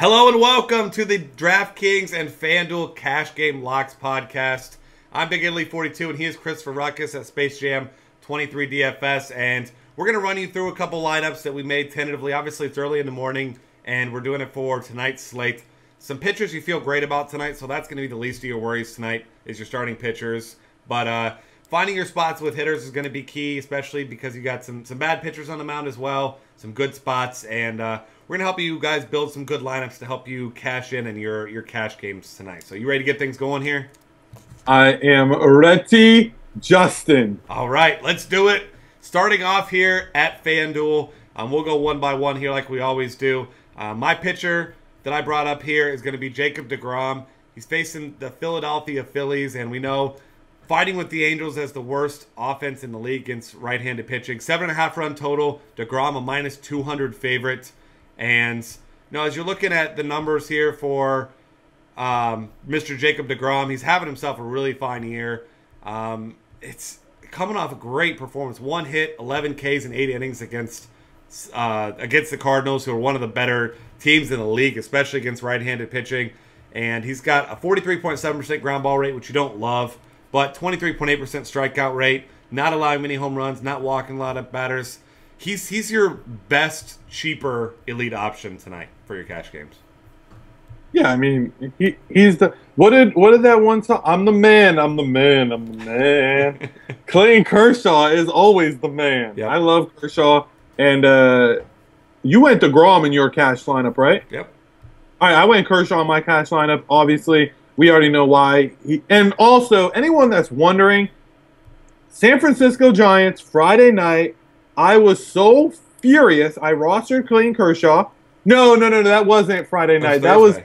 Hello and welcome to the DraftKings and FanDuel Cash Game Locks podcast. I'm Big Italy 42 and he is Christopher Ruckus at Space Jam 23 DFS, and we're going to run you through a couple lineups that we made tentatively. Obviously, it's early in the morning and we're doing it for tonight's slate. Some pitchers you feel great about tonight, so that's going to be the least of your worries tonight is your starting pitchers. But finding your spots with hitters is going to be key, especially because you got some bad pitchers on the mound as well, some good spots, and we're going to help you guys build some good lineups to help you cash in your cash games tonight. So you ready to get things going here? I am ready, Justin. All right, let's do it. Starting off here at FanDuel, we'll go one by one here like we always do. My pitcher that I brought up here is going to be Jacob deGrom. He's facing the Philadelphia Phillies, and we know fighting with the Angels as the worst offense in the league against right-handed pitching. 7.5 run total. deGrom a minus 200 favorite. And you know, as you're looking at the numbers here for Mr. Jacob deGrom, he's having himself a really fine year. It's coming off a great performance. 1 hit, 11 Ks in 8 innings against the Cardinals, who are one of the better teams in the league, especially against right-handed pitching. And he's got a 43.7% ground ball rate, which you don't love, but 23.8% strikeout rate, not allowing many home runs, not walking a lot of batters. He's your best, cheaper elite option tonight for your cash games. Yeah, I mean, he's the what did that one song? I'm the man, I'm the man, I'm the man. Clayton Kershaw is always the man. Yep. I love Kershaw, and you went deGrom in your cash lineup, right? Yep. All right, I went Kershaw in my cash lineup. Obviously, we already know why. And also, anyone that's wondering, San Francisco Giants Friday night. I was so furious. I rostered Clayton Kershaw. No, that wasn't Friday night. That was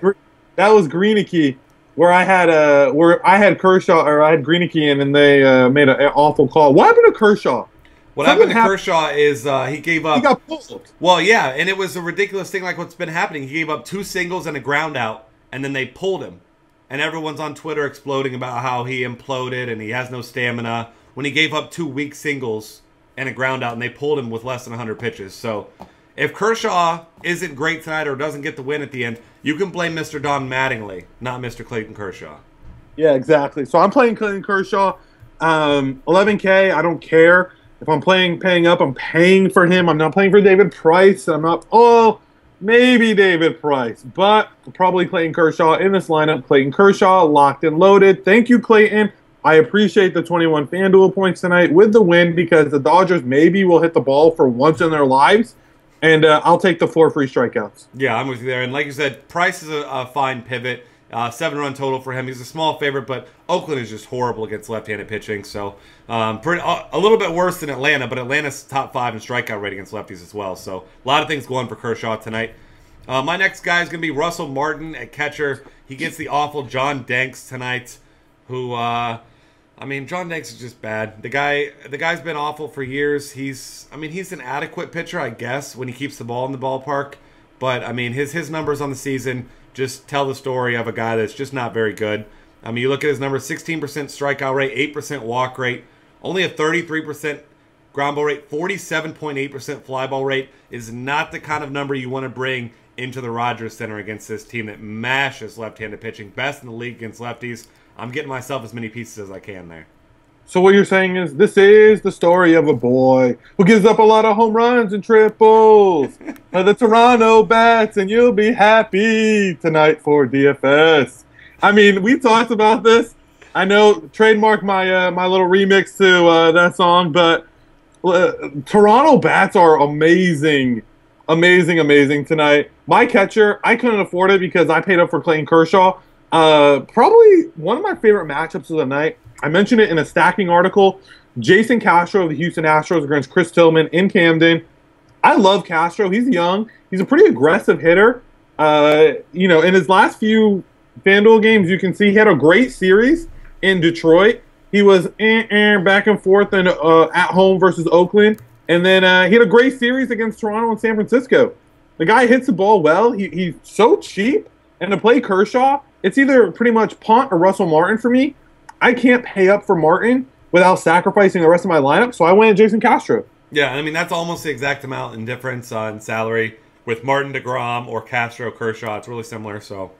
Greineke, where I had Kershaw, or I had Greineke in, and they made an awful call. What happened to Kershaw? What happened to Kershaw is he gave up. He got pulled. Well, yeah, and it was a ridiculous thing like what's been happening. He gave up 2 singles and a ground out, and then they pulled him. And everyone's on Twitter exploding about how he imploded and he has no stamina when he gave up 2 weak singles and a ground out, and they pulled him with less than 100 pitches. So if Kershaw isn't great tonight or doesn't get the win at the end, you can blame Mr. Don Mattingly, not Mr. Clayton Kershaw. Yeah, exactly. So I'm playing Clayton Kershaw. 11K, I don't care. If I'm paying up, I'm paying for him. I'm not playing for David Price. Maybe David Price, but probably Clayton Kershaw in this lineup. Clayton Kershaw, locked and loaded. Thank you, Clayton. I appreciate the 21 FanDuel points tonight with the win, because the Dodgers maybe will hit the ball for once in their lives, and I'll take the 4 free strikeouts. Yeah, I'm with you there. And like you said, Price is a fine pivot. 7-run total for him. He's a small favorite, but Oakland is just horrible against left-handed pitching. So a little bit worse than Atlanta, but Atlanta's top 5 in strikeout rate against lefties as well. So a lot of things going for Kershaw tonight. My next guy is going to be Russell Martin at catcher. He gets the awful John Danks tonight, who, John Danks is just bad. The guy's been awful for years. He's an adequate pitcher, I guess, when he keeps the ball in the ballpark. But, his numbers on the season just tell the story of a guy that's just not very good. You look at his numbers, 16% strikeout rate, 8% walk rate, only a 33% ground ball rate, 47.8% fly ball rate is not the kind of number you want to bring into the Rogers Center against this team that mashes left-handed pitching. Best in the league against lefties. I'm getting myself as many pieces as I can there. So what you're saying is this is the story of a boy who gives up a lot of home runs and triples. The Toronto Bats, and you'll be happy tonight for DFS. We talked about this. I know, trademark my my little remix to that song, but Toronto Bats are amazing tonight. My catcher, I couldn't afford it because I paid up for Clayton Kershaw. Probably one of my favorite matchups of the night. I mentioned it in a stacking article. Jason Castro of the Houston Astros against Chris Tillman in Camden. I love Castro. He's young. He's a pretty aggressive hitter. In his last few FanDuel games, you can see he had a great series in Detroit. He was back and forth and at home versus Oakland. And then he had a great series against Toronto and San Francisco. The guy hits the ball well. He's so cheap. And to play Kershaw, it's either pretty much punt or Russell Martin for me. I can't pay up for Martin without sacrificing the rest of my lineup, so I went Jason Castro. Yeah, that's almost the exact amount in difference on salary with Martin DeGrom or Castro Kershaw. It's really similar, so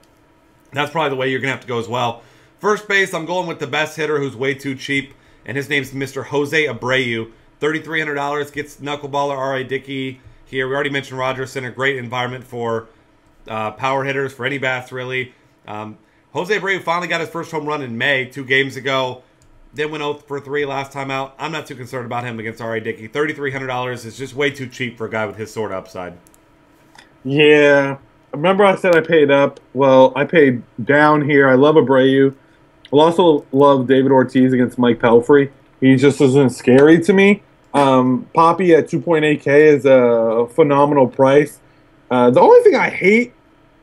that's probably the way you're going to have to go as well. First base, I'm going with the best hitter who's way too cheap, and his name's Mr. Jose Abreu. $3,300 gets knuckleballer R.A. Dickey here. We already mentioned Rogerson, a great environment for power hitters, for any bats, really. Jose Abreu finally got his first home run in May, 2 games ago. Then went 0 for 3 last time out. I'm not too concerned about him against R.A. Dickey. $3,300 is just way too cheap for a guy with his sort of upside. Yeah. Remember I said I paid up? Well, I paid down here. I love Abreu. I'll also love David Ortiz against Mike Pelfrey. He just isn't scary to me. Poppy at 2.8K is a phenomenal price. The only thing I hate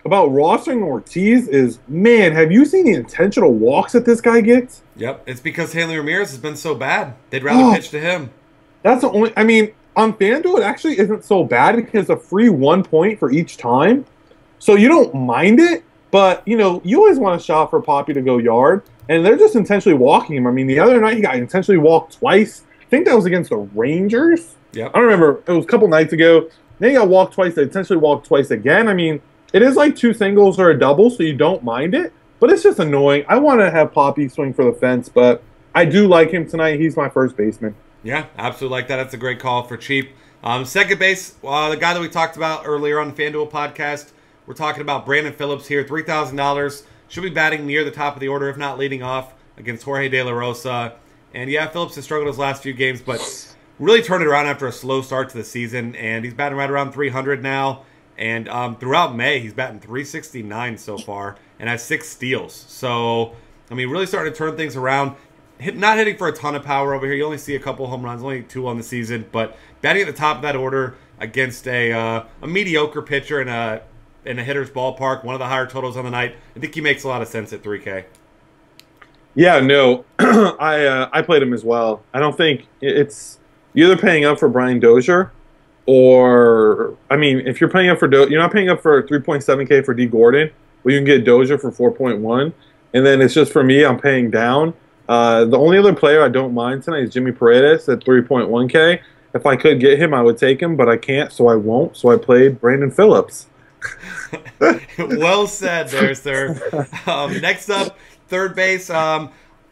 about rostering Ortiz is, man, have you seen the intentional walks that this guy gets? Yep, it's because Hanley Ramirez has been so bad. They'd rather pitch to him. That's the only. I mean, on FanDuel, it actually isn't so bad because a free 1 point for each time, so you don't mind it. But you know, you always want a shot for Poppy to go yard, and they're just intentionally walking him. I mean, the other night he got intentionally walked twice. I think that was against the Rangers. Yep. I don't remember. It was a couple nights ago. Then he got walked twice. They intentionally walked twice again. I mean, it is like 2 singles or a double, so you don't mind it. But it's just annoying. I want to have Poppy swing for the fence, but I do like him tonight. He's my first baseman. Yeah, absolutely like that. That's a great call for cheap. Second base, the guy that we talked about earlier on the FanDuel podcast, we're talking about Brandon Phillips here, $3,000. Should be batting near the top of the order, if not leading off, against Jorge De La Rosa. And yeah, Phillips has struggled his last few games, but really turned it around after a slow start to the season. And he's batting right around 300 now. And throughout May, he's batting 369 so far and has 6 steals. So, I mean, really starting to turn things around. Not hitting for a ton of power over here. You only see a couple home runs, only 2 on the season. But batting at the top of that order against a mediocre pitcher in a hitter's ballpark, one of the higher totals on the night, I think he makes a lot of sense at 3K. Yeah, no, I played him as well. I don't think it's you're either paying up for Brian Dozier, or I mean, if you're paying up for you're not paying up for 3.7K for D Gordon, well, you can get Dozier for 4.1, and then it's just for me, I'm paying down. The only other player I don't mind tonight is Jimmy Paredes at 3.1K. If I could get him, I would take him, but I can't, so I won't. So I played Brandon Phillips. Well said there, sir. Next up, third base. I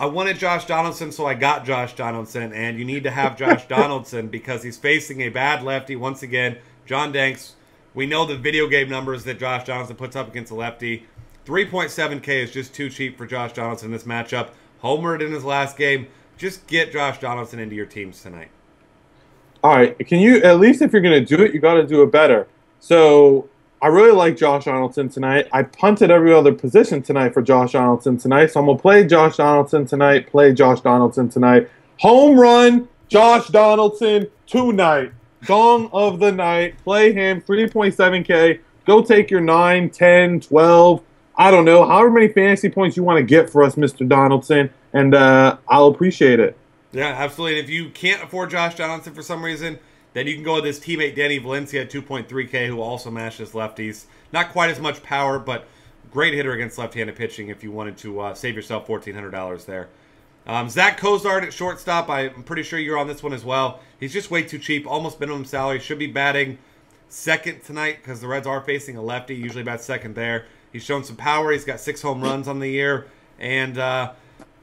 wanted Josh Donaldson, so I got Josh Donaldson, and you need to have Josh Donaldson because he's facing a bad lefty once again, John Danks. We know the video game numbers that Josh Donaldson puts up against a lefty. 3.7K is just too cheap for Josh Donaldson in this matchup. Homered in his last game. Just get Josh Donaldson into your teams tonight. All right, can you, at least if you're going to do it, you got to do it better. So I really like Josh Donaldson tonight. I punted every other position tonight for Josh Donaldson tonight. So I'm going to play Josh Donaldson tonight, Home run, Josh Donaldson tonight. Song of the night. Play him, 3.7K. Go take your 9, 10, 12, I don't know, however many fantasy points you want to get for us, Mr. Donaldson, and I'll appreciate it. Yeah, absolutely. And if you can't afford Josh Donaldson for some reason, then you can go with his teammate Danny Valencia at 2.3K, who also mashes lefties. Not quite as much power, but great hitter against left-handed pitching if you wanted to save yourself $1,400 there. Zach Cozart at shortstop, I'm pretty sure you're on this one as well. He's just way too cheap, almost minimum salary. Should be batting second tonight because the Reds are facing a lefty. Usually bats second there. He's shown some power. He's got 6 home runs on the year. And,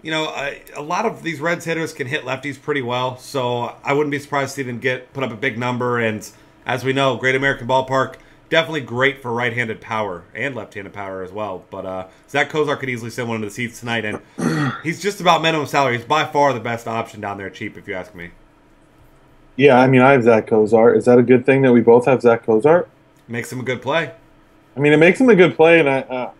you know, a lot of these Reds hitters can hit lefties pretty well. So I wouldn't be surprised to see them put up a big number. And as we know, Great American Ballpark, definitely great for right-handed power and left-handed power as well. But Zach Cozart could easily send one into the seats tonight. And he's just about minimum salary. He's by far the best option down there cheap, if you ask me. Yeah, I mean, I have Zach Cozart. Is that a good thing that we both have Zach Cozart? Makes him a good play. I mean, it makes him a good play, and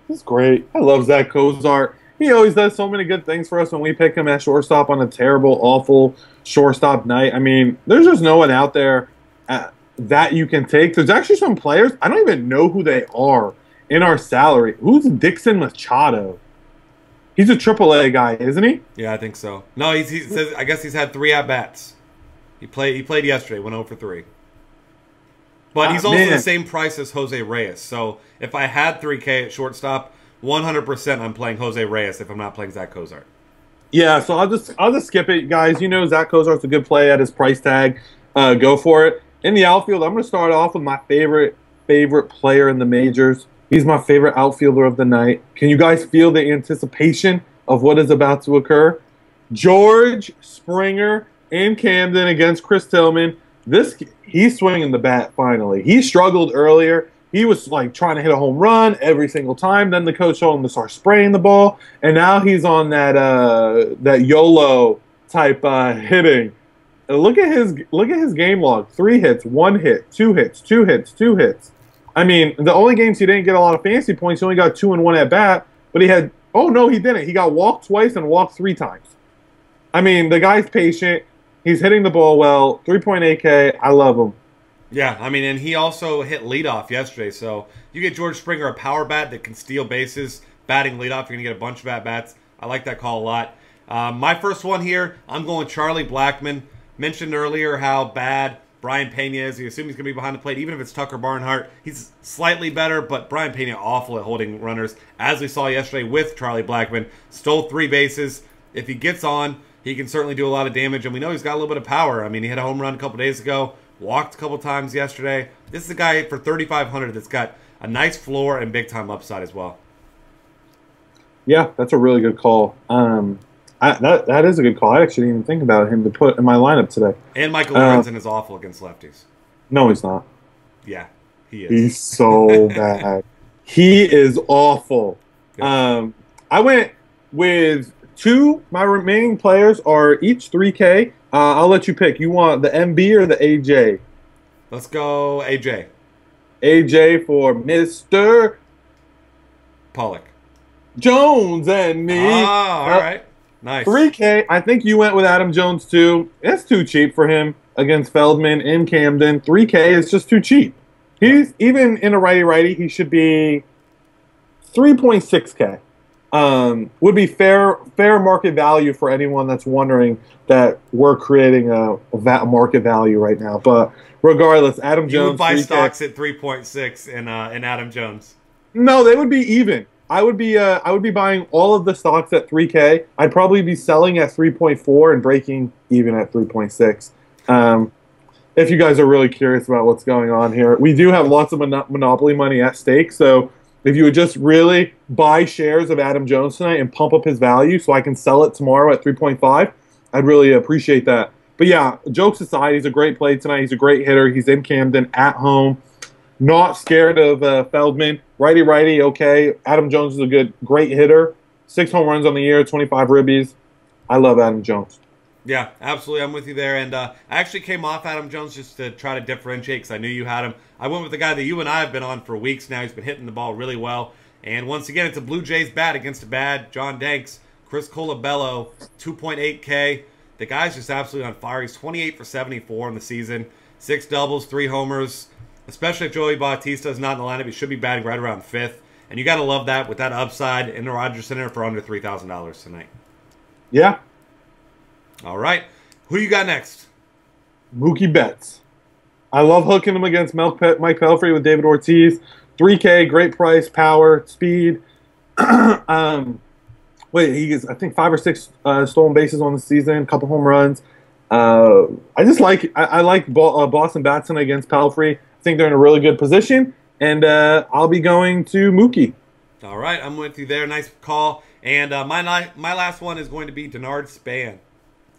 he's great. I love Zach Cozart. He always does so many good things for us when we pick him at shortstop on a terrible, awful shortstop night. I mean, there's just no one out there that you can take. There's actually some players, I don't even know who they are in our salary. Who's Dixon Machado? He's a AAA guy, isn't he? Yeah, I think so. No, he says, I guess he's had 3 at-bats. He played yesterday, went 0 for 3. But he's also the same price as Jose Reyes. So if I had 3K at shortstop, 100% I'm playing Jose Reyes if I'm not playing Zach Cozart. Yeah, so I'll just skip it, guys. You know Zach Cozart's a good play at his price tag. Go for it. In the outfield, I'm going to start off with my favorite favorite player in the majors. He's my favorite outfielder of the night. Can you guys feel the anticipation of what is about to occur? George Springer in Camden against Chris Tillman. He's swinging the bat finally. He struggled earlier. He was like trying to hit a home run every single time. Then the coach told him to start spraying the ball, and now he's on that YOLO type hitting. Look at his game log: 3 hits, 1 hit, 2 hits, 2 hits, 2 hits. I mean, the only games he didn't get a lot of fantasy points, he only got 2 and 1 at bat. But he had he didn't. He got walked twice and walked 3 times. I mean, the guy's patient. He's hitting the ball well. 3.8K. I love him. Yeah, I mean, and he also hit leadoff yesterday. So you get George Springer a power bat that can steal bases, batting leadoff. You're going to get a bunch of at-bats. I like that call a lot. My first one here, I'm going Charlie Blackmon. Mentioned earlier how bad Brian Pena is. You assume he's going to be behind the plate, even if it's Tucker Barnhart. He's slightly better, but Brian Pena awful at holding runners. As we saw yesterday with Charlie Blackmon, stole 3 bases. If he gets on, he can certainly do a lot of damage, and we know he's got a little bit of power. I mean, he hit a home run a couple days ago, walked a couple times yesterday. This is a guy for 3,500 that's got a nice floor and big-time upside as well. Yeah, that's a really good call. That is a good call. I actually didn't even think about him to put in my lineup today. And Michael Lorenzen is awful against lefties. No, he's not. Yeah, he is. He's so bad. He is awful. Yeah. I went with 2. My remaining players are each 3K. I'll let you pick. You want the MB or the AJ? Let's go AJ. AJ for Mr. Pollock. Jones and me. Ah, all right. Nice. 3K. I think you went with Adam Jones too. It's too cheap for him against Feldman in Camden. 3K is just too cheap. He's even in a righty-righty. He should be 3.6K. Would be fair market value for anyone that's wondering that we're creating a market value right now. But regardless, Adam Jones. You would buy 3K. stocks at 3.6 in Adam Jones. No, they would be even. I would be buying all of the stocks at 3K. I'd probably be selling at 3.4 and breaking even at 3.6. If you guys are really curious about what's going on here, we do have lots of monopoly money at stake. So if you would just really buy shares of Adam Jones tonight and pump up his value so I can sell it tomorrow at 3.5, I'd really appreciate that. But yeah, jokes aside, he's a great play tonight. He's a great hitter. He's in Camden at home. Not scared of Feldman. Righty, okay. Adam Jones is a great hitter. 6 home runs on the year, 25 ribbies. I love Adam Jones. Yeah, absolutely. I'm with you there. And I actually came off Adam Jones just to try to differentiate because I knew you had him. I went with the guy that you and I have been on for weeks now. He's been hitting the ball really well. And once again, it's a Blue Jays bat against a bad John Danks. Chris Colabello, 2.8K. The guy's just absolutely on fire. He's 28 for 74 in the season. 6 doubles, 3 homers. Especially if Joey Bautista is not in the lineup, he should be batting right around 5th. And you got to love that with that upside in the Rogers Center for under $3,000 tonight. Yeah. All right. Who you got next? Mookie Betts. I love hooking him against Mike Pelfrey with David Ortiz. 3K, great price, power, speed. He gets, I think, 5 or 6 stolen bases on the season, a couple home runs. I like Boston Batson against Pelfrey. I think they're in a really good position, and I'll be going to Mookie. All right, I'm with you there. Nice call. And my last one is going to be Denard Span.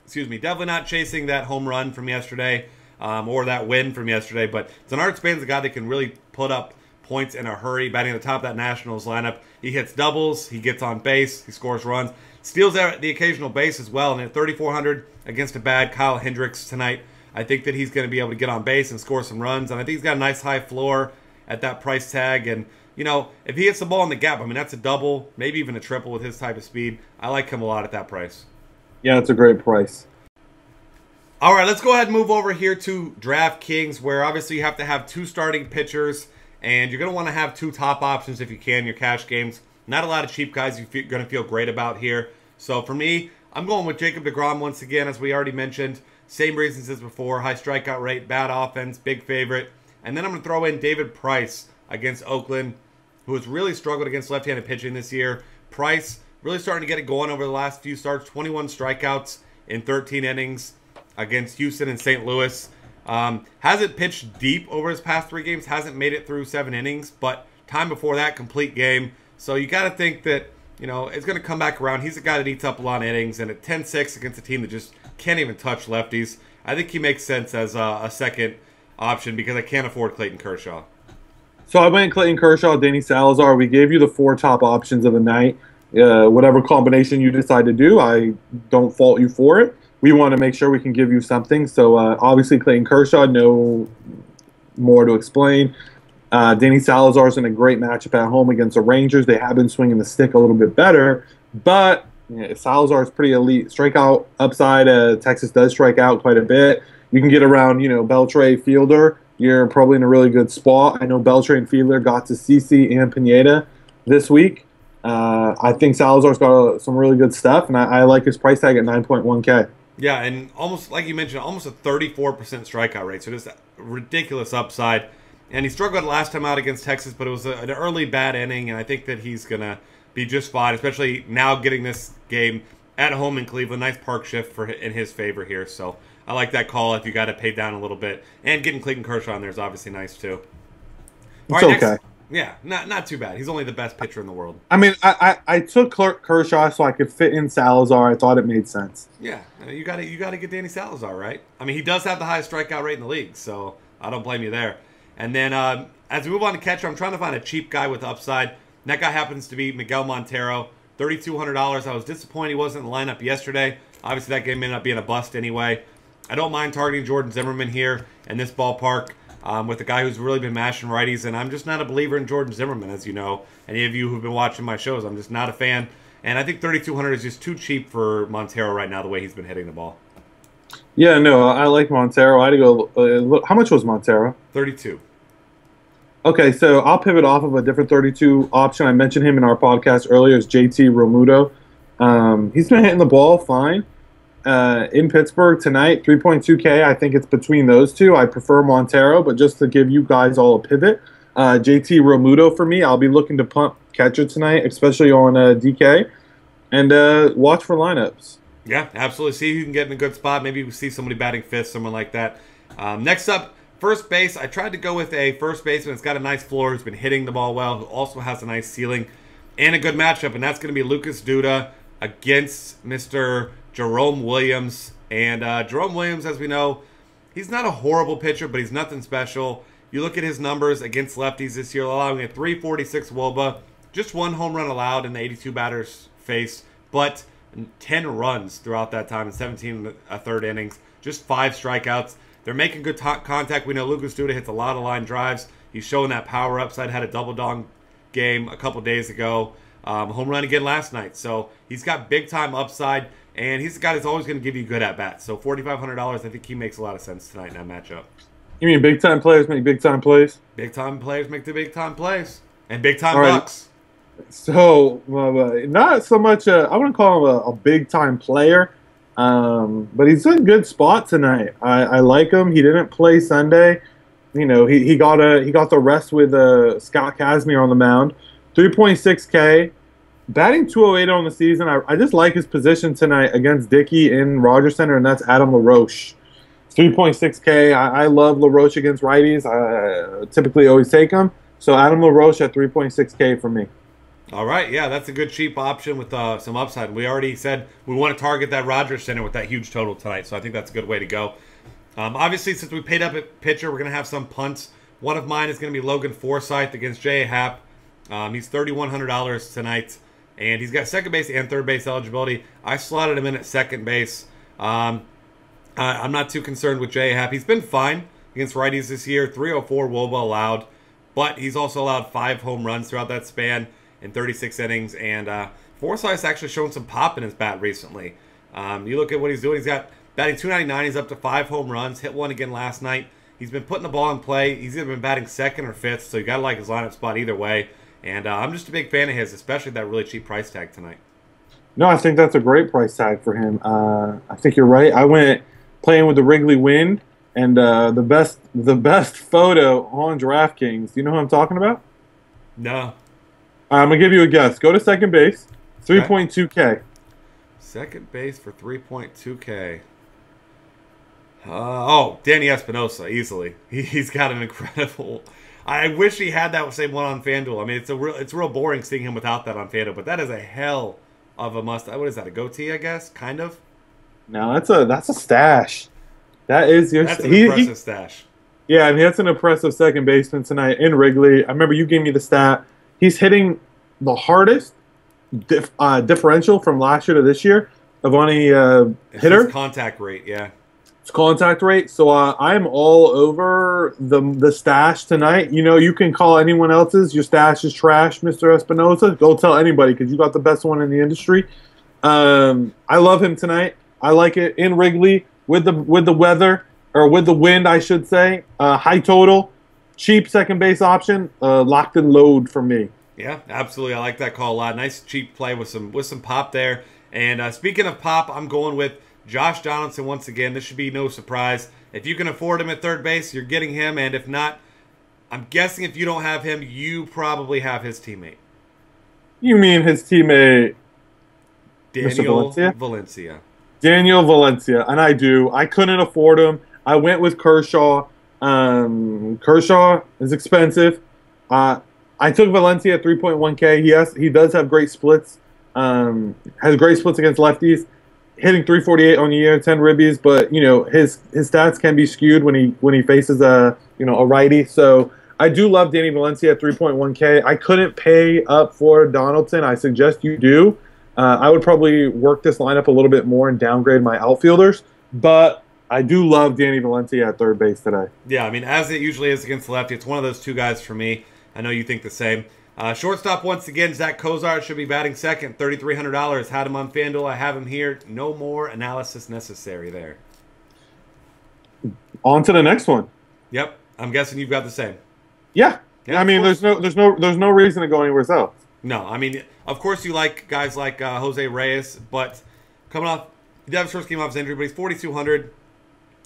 Excuse me, definitely not chasing that home run from yesterday or that win from yesterday, but Denard Span's a guy that can really put up points in a hurry, batting at the top of that Nationals lineup. He hits doubles, he gets on base, he scores runs, steals the occasional base as well, and at 3,400 against a bad Kyle Hendricks tonight, I think that he's going to be able to get on base and score some runs, and I think he's got a nice high floor at that price tag, and you know, if he hits the ball in the gap, I mean, that's a double, maybe even a triple with his type of speed. I like him a lot at that price. Yeah, it's a great price. All right, let's go ahead and move over here to DraftKings, where obviously you have to have 2 starting pitchers, and you're going to want to have 2 top options if you can in your cash games. Not a lot of cheap guys you're going to feel great about here. So for me, I'm going with Jacob deGrom once again, as we already mentioned. Same reasons as before, high strikeout rate, bad offense, big favorite. And then I'm going to throw in David Price against Oakland, who has really struggled against left-handed pitching this year. Price really starting to get it going over the last few starts, 21 strikeouts in 13 innings against Houston and St. Louis. Hasn't pitched deep over his past 3 games. Hasn't made it through 7 innings. But time before that, complete game. So you got to think that, it's going to come back around. He's a guy that eats up a lot of innings. And at 10-6 against a team that just can't even touch lefties, I think he makes sense as a second option because I can't afford Clayton Kershaw. So I went Clayton Kershaw, Danny Salazar. We gave you the 4 top options of the night. Whatever combination you decide to do, I don't fault you for it. We want to make sure we can give you something. So obviously Clayton Kershaw, no more to explain. Danny Salazar's in a great matchup at home against the Rangers. They have been swinging the stick a little bit better, but Salazar is pretty elite. Strikeout upside. Texas does strike out quite a bit. You can get around, Beltre, Fielder. You're probably in a really good spot. I know Beltre and Fielder got to CC and Pineda this week. I think Salazar's got some really good stuff, and I like his price tag at 9.1K. Yeah, and almost, like you mentioned, almost a 34% strikeout rate. So just a ridiculous upside. And he struggled last time out against Texas, but it was an early bad inning, and I think that he's going to be just fine, especially now getting this game at home in Cleveland. Nice park shift in his favor here. So I like that call if you got to pay down a little bit. And getting Clayton Kershaw in there is obviously nice, too. It's okay. Yeah, not too bad. He's only the best pitcher in the world. I mean, I took Kershaw so I could fit in Salazar. I thought it made sense. Yeah, you got to get Danny Salazar, right? I mean, he does have the highest strikeout rate in the league, so I don't blame you there. And then as we move on to catcher, I'm trying to find a cheap guy with upside. And that guy happens to be Miguel Montero, $3,200. I was disappointed he wasn't in the lineup yesterday. Obviously, that game ended up being a bust anyway. I don't mind targeting Jordan Zimmerman here in this ballpark with a guy who's really been mashing righties. And I'm just not a believer in Jordan Zimmerman, as you know. Any of you who've been watching my shows, I'm just not a fan. And I think $3,200 is just too cheap for Montero right now, the way he's been hitting the ball. Yeah, no, I like Montero. I had to go. How much was Montero? 32. Okay, so I'll pivot off of a different 32 option. I mentioned him in our podcast earlier. Is JT Realmuto. He's been hitting the ball fine in Pittsburgh tonight. 3.2K. I think it's between those two. I prefer Montero, but just to give you guys all a pivot, JT Realmuto for me. I'll be looking to punt catcher tonight, especially on DK, and watch for lineups. Yeah, absolutely. See who you can get in a good spot. Maybe we see somebody batting fifth, someone like that. Next up, first base. I tried to go with a first baseman that's got a nice floor, who's been hitting the ball well, who also has a nice ceiling and a good matchup, and that's going to be Lucas Duda against Mr. Jerome Williams. And Jerome Williams, as we know, he's not a horrible pitcher, but he's nothing special. You look at his numbers against lefties this year, allowing a 346 WOBA, just 1 home run allowed in the 82 batters faced, but 10 runs throughout that time in 17 1/3 innings, just 5 strikeouts. They're making good contact. We know Lucas Duda hits a lot of line drives. He's showing that power upside. Had a double dong game a couple days ago. Home run again last night. So he's got big time upside, and he's a guy that's always going to give you good at bats. So $4,500, I think he makes a lot of sense tonight in that matchup. You mean big time players make big time plays? Big time players make the big time plays, and big time right. bucks. So not so much. I wouldn't call him a big time player. But he's in a good spot tonight. I like him. He didn't play Sunday. He got the rest with Scott Kazmir on the mound. 3.6K, batting 208 on the season. I just like his position tonight against Dickey in Rogers Center, and that's Adam LaRoche. 3.6K. I love LaRoche against righties. I typically always take him. So Adam LaRoche at 3.6K for me. All right, yeah, that's a good cheap option with some upside. We already said we want to target that Rogers Center with that huge total tonight, so I think that's a good way to go. Obviously, since we paid up at pitcher, we're going to have some punts. One of mine is going to be Logan Forsythe against J.A. Happ. He's $3,100 tonight, and he's got second base and third base eligibility. I slotted him in at second base. I'm not too concerned with J.A. Happ. He's been fine against righties this year, 304 WOBA allowed, but he's also allowed 5 home runs throughout that span in 36 innings, and Forsythe's actually shown some pop in his bat recently. You look at what he's doing. He's got batting 299. He's up to 5 home runs. Hit one again last night. He's been putting the ball in play. He's either been batting second or fifth, so you got to like his lineup spot either way. And I'm just a big fan of his, especially that really cheap price tag tonight. No, I think that's a great price tag for him. I think you're right. I went playing with the Wrigley Wind, and the best photo on DraftKings. Do you know who I'm talking about? No. I'm going to give you a guess. Go to second base, 3.2K. Second base for 3.2K. Danny Espinosa, easily. He's got an incredible. I wish he had that same one on FanDuel. I mean, it's real boring seeing him without that on FanDuel, but that is a hell of a must. What is that? A goatee, I guess, kind of. No, that's a stash. That is your. That's an impressive stash. Yeah, I mean that's an impressive second baseman tonight in Wrigley. I remember you gave me the stat. He's hitting the hardest differential from last year to this year of any hitter. His contact rate, yeah. It's contact rate. So I'm all over the stash tonight. You know, you can call anyone else's. Your stash is trash, Mr. Espinosa. Go tell anybody because you got the best one in the industry. I love him tonight. I like it in Wrigley with the weather or with the wind, I should say. High total, cheap second base option, locked and load for me. Yeah, absolutely. I like that call a lot. Nice cheap play with some pop there. And speaking of pop, I'm going with Josh Donaldson once again. This should be no surprise. If you can afford him at third base, you're getting him. And if not, I'm guessing if you don't have him, you probably have his teammate. You mean his teammate, Daniel Valencia. Daniel Valencia, and I do. I couldn't afford him. I went with Kershaw. Kershaw is expensive. I took Valencia at 3.1K. He does have great splits. Has great splits against lefties. Hitting 348 on the year, 10 ribbies, but you know his stats can be skewed when he faces a righty. So I do love Danny Valencia at 3.1K. I couldn't pay up for Donaldson. I suggest you do. I would probably work this lineup a little bit more and downgrade my outfielders, but I do love Danny Valencia at third base today. Yeah, I mean, as it usually is against the lefty, it's one of those two guys for me. I know you think the same. Shortstop, once again, Zach Cozart should be batting second, $3,300. Had him on FanDuel. I have him here. No more analysis necessary there. On to the next one. Yep, I'm guessing you've got the same. Yeah. I mean, there's no reason to go anywhere else. No, I mean, of course you like guys like Jose Reyes, but coming off, he did have his first game off his injury, but he's 4,200.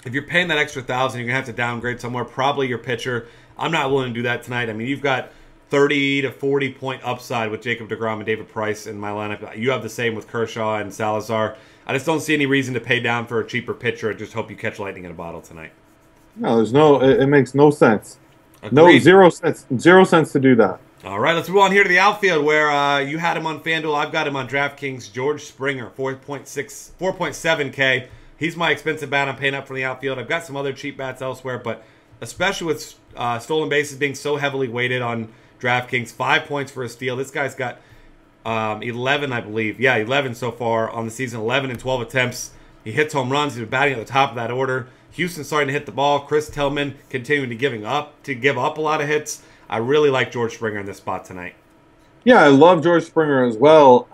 If you're paying that extra 1,000, you're gonna have to downgrade somewhere. Probably your pitcher. I'm not willing to do that tonight. I mean, you've got 30 to 40 point upside with Jacob deGrom and David Price in my lineup. You have the same with Kershaw and Salazar. I just don't see any reason to pay down for a cheaper pitcher. I just hope you catch lightning in a bottle tonight. No, it makes no sense. Agreed. No, zero sense to do that. All right, let's move on here to the outfield where you had him on FanDuel. I've got him on DraftKings. George Springer, 4.7K. He's my expensive bat. I'm paying up for the outfield. I've got some other cheap bats elsewhere, but especially with stolen bases being so heavily weighted on DraftKings, 5 points for a steal. This guy's got 11, I believe. Yeah, 11 so far on the season, 11 and 12 attempts. He hits home runs. He's been batting at the top of that order. Houston's starting to hit the ball. Chris Tillman continuing to give up a lot of hits. I really like George Springer in this spot tonight. Yeah, I love George Springer as well.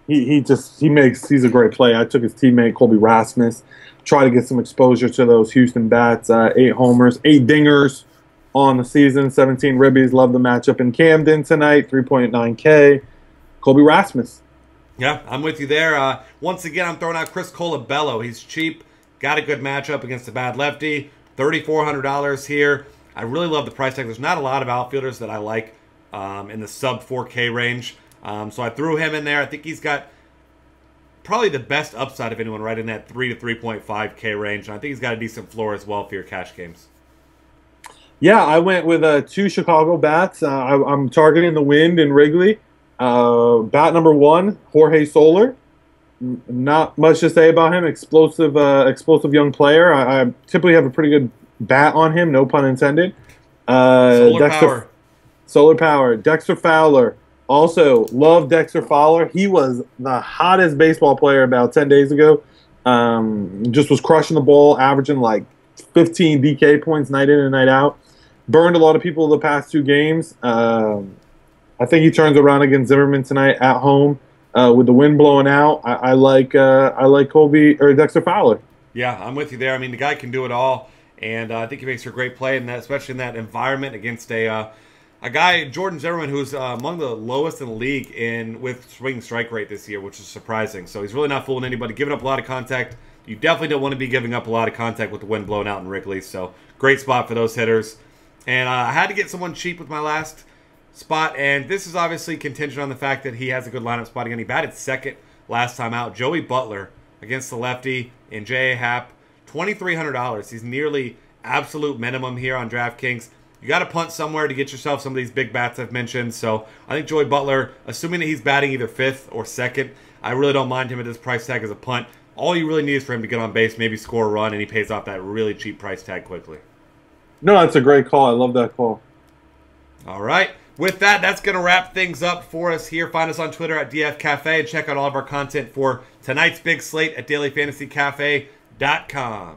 He's a great play. I took his teammate Colby Rasmus, try to get some exposure to those Houston bats. 8 homers, 8 dingers on the season, 17 ribbies. Love the matchup in Camden tonight, 3.9K. Colby Rasmus. Yeah, I'm with you there. Once again, I'm throwing out Chris Colabello. He's cheap, got a good matchup against a bad lefty. $3,400 here. I really love the price tag. There's not a lot of outfielders that I like in the sub 4K range. So I threw him in there. I think he's got probably the best upside of anyone right in that 3 to 3.5K range. And I think he's got a decent floor as well for your cash games. Yeah, I went with 2 Chicago bats. I'm targeting the wind in Wrigley. Bat number 1, Jorge Soler. Not much to say about him. Explosive young player. I typically have a pretty good bat on him, no pun intended. Solar power. Dexter Fowler. Also, love Dexter Fowler. He was the hottest baseball player about 10 days ago. Just was crushing the ball, averaging like 15 DK points night in and night out. Burned a lot of people the past 2 games. I think he turns around against Zimmerman tonight at home with the wind blowing out. I like Dexter Fowler. Yeah, I'm with you there. I mean, the guy can do it all. And I think he makes for a great play, in that, especially in that environment against a guy, Jordan Zimmerman, who's among the lowest in the league with swing strike rate this year, which is surprising. So he's really not fooling anybody, giving up a lot of contact. You definitely don't want to be giving up a lot of contact with the wind blowing out in Wrigley. So great spot for those hitters. And I had to get someone cheap with my last spot, and this is obviously contingent on the fact that he has a good lineup spot again. He batted second last time out. Joey Butler against the lefty in J.A. Happ. $2,300. He's nearly absolute minimum here on DraftKings. You got to punt somewhere to get yourself some of these big bats I've mentioned. So I think Joey Butler, assuming that he's batting either 5th or 2nd, I really don't mind him at this price tag as a punt. All you really need is for him to get on base, maybe score a run, and he pays off that really cheap price tag quickly. No, that's a great call. I love that call. All right. With that, that's going to wrap things up for us here. Find us on Twitter at DF Cafe and check out all of our content for tonight's big slate at dailyfantasycafe.com.